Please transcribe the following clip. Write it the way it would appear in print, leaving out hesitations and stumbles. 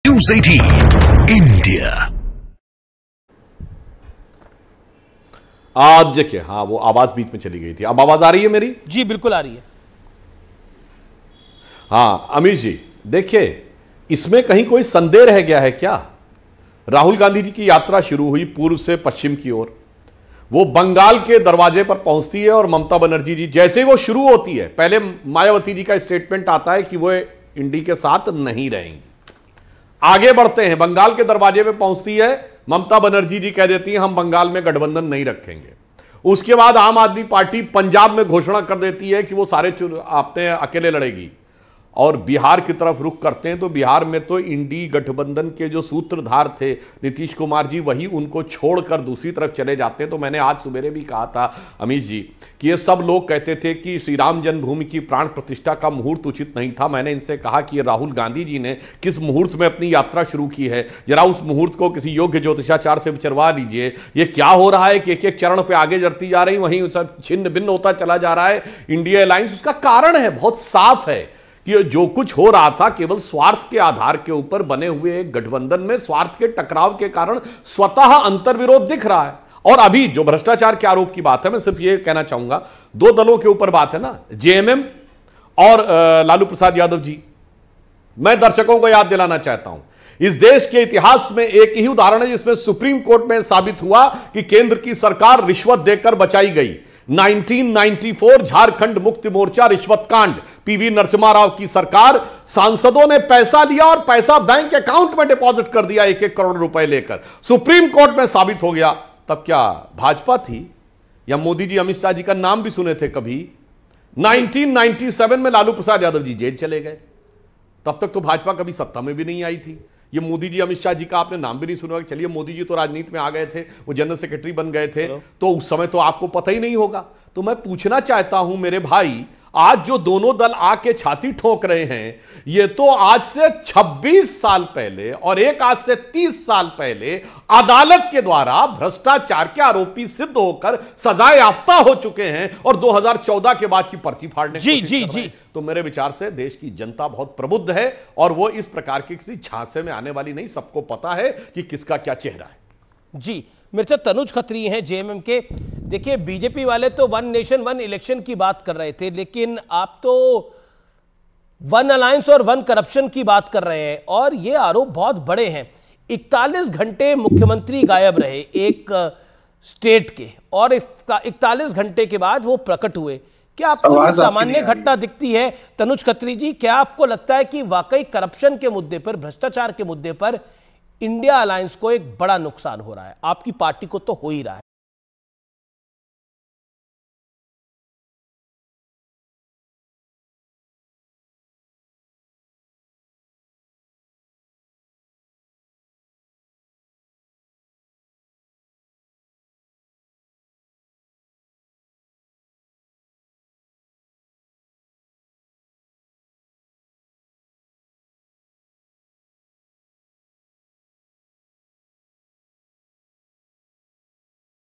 News 18 India. आज देखिए, हाँ वो आवाज बीच में चली गई थी। अब आवाज आ रही है मेरी? जी बिल्कुल आ रही है। हाँ अमीर जी, देखिए इसमें कहीं कोई संदेह रह गया है क्या? राहुल गांधी जी की यात्रा शुरू हुई पूर्व से पश्चिम की ओर, वो बंगाल के दरवाजे पर पहुंचती है और ममता बनर्जी जी जैसे वो शुरू होती है, पहले मायावती जी का स्टेटमेंट आता है कि वो इंडी के साथ नहीं रहेंगी। आगे बढ़ते हैं, बंगाल के दरवाजे पे पहुंचती है, ममता बनर्जी जी कह देती है हम बंगाल में गठबंधन नहीं रखेंगे। उसके बाद आम आदमी पार्टी पंजाब में घोषणा कर देती है कि वो सारे अपने अकेले लड़ेगी। और बिहार की तरफ रुख करते हैं तो बिहार में तो इंडी गठबंधन के जो सूत्रधार थे नीतीश कुमार जी, वही उनको छोड़कर दूसरी तरफ चले जाते हैं। तो मैंने आज सवेरे भी कहा था अमीश जी कि ये सब लोग कहते थे कि श्री राम जन्मभूमि की प्राण प्रतिष्ठा का मुहूर्त उचित नहीं था। मैंने इनसे कहा कि ये राहुल गांधी जी ने किस मुहूर्त में अपनी यात्रा शुरू की है, जरा उस मुहूर्त को किसी योग्य ज्योतिषाचार से विचरवा लीजिए। ये क्या हो रहा है कि एक एक चरण पर आगे जड़ती जा रही, वहीं सब छिन्न भिन्न होता चला जा रहा है इंडिया अलायंस। उसका कारण है, बहुत साफ है कि जो कुछ हो रहा था केवल स्वार्थ के आधार के ऊपर बने हुए एक गठबंधन में स्वार्थ के टकराव के कारण स्वतः अंतर्विरोध दिख रहा है। और अभी जो भ्रष्टाचार के आरोप की बात है, मैं सिर्फ ये कहना चाहूंगा, दो दलों के ऊपर बात है ना, जेएमएम और लालू प्रसाद यादव जी। मैं दर्शकों को याद दिलाना चाहता हूं, इस देश के इतिहास में एक ही उदाहरण है जिसमें सुप्रीम कोर्ट में साबित हुआ कि केंद्र की सरकार रिश्वत देकर बचाई गई। 1994 झारखंड मुक्ति मोर्चा रिश्वत कांड, पीवी नरसिम्हा राव की सरकार, सांसदों ने पैसा लिया और पैसा बैंक अकाउंट में डिपॉजिट कर दिया, 1-1 करोड़ रुपए लेकर। सुप्रीम कोर्ट में साबित हो गया। तब क्या भाजपा थी या मोदी जी अमित शाह जी का नाम भी सुने थे कभी? 1997 में लालू प्रसाद यादव जी जेल चले गए, तब तक तो भाजपा कभी सत्ता में भी नहीं आई थी। ये मोदी जी अमित शाह जी का आपने नाम भी नहीं सुना। चलिए मोदी जी तो राजनीति में आ गए थे, वो जनरल सेक्रेटरी बन गए थे, तो उस समय तो आपको पता ही नहीं होगा। तो मैं पूछना चाहता हूं मेरे भाई, आज जो दोनों दल आके छाती ठोक रहे हैं, ये तो आज से 26 साल पहले और एक आज से 30 साल पहले अदालत के द्वारा भ्रष्टाचार के आरोपी सिद्ध होकर सजा याफ्ता हो चुके हैं और 2014 के बाद की पर्ची फाड़ने की कोशिश कर रहे हैं। तो मेरे विचार से देश की जनता बहुत प्रबुद्ध है और वो इस प्रकार की किसी झांसे में आने वाली नहीं। सबको पता है कि किसका क्या चेहरा है। जी मेरे साथ तनुज खत्री हैं जेएमएम के। देखिए बीजेपी वाले तो वन नेशन वन इलेक्शन की बात कर रहे थे, लेकिन आप तो वन अलायंस और वन करप्शन की बात कर रहे हैं और ये आरोप बहुत बड़े हैं। 41 घंटे मुख्यमंत्री गायब रहे एक स्टेट के और 41 घंटे के बाद वो प्रकट हुए। क्या आपको ये सामान्य घटना दिखती है तनुज खत्री जी? क्या आपको लगता है कि वाकई करप्शन के मुद्दे पर, भ्रष्टाचार के मुद्दे पर इंडिया अलायंस को एक बड़ा नुकसान हो रहा है? आपकी पार्टी को तो हो ही रहा है।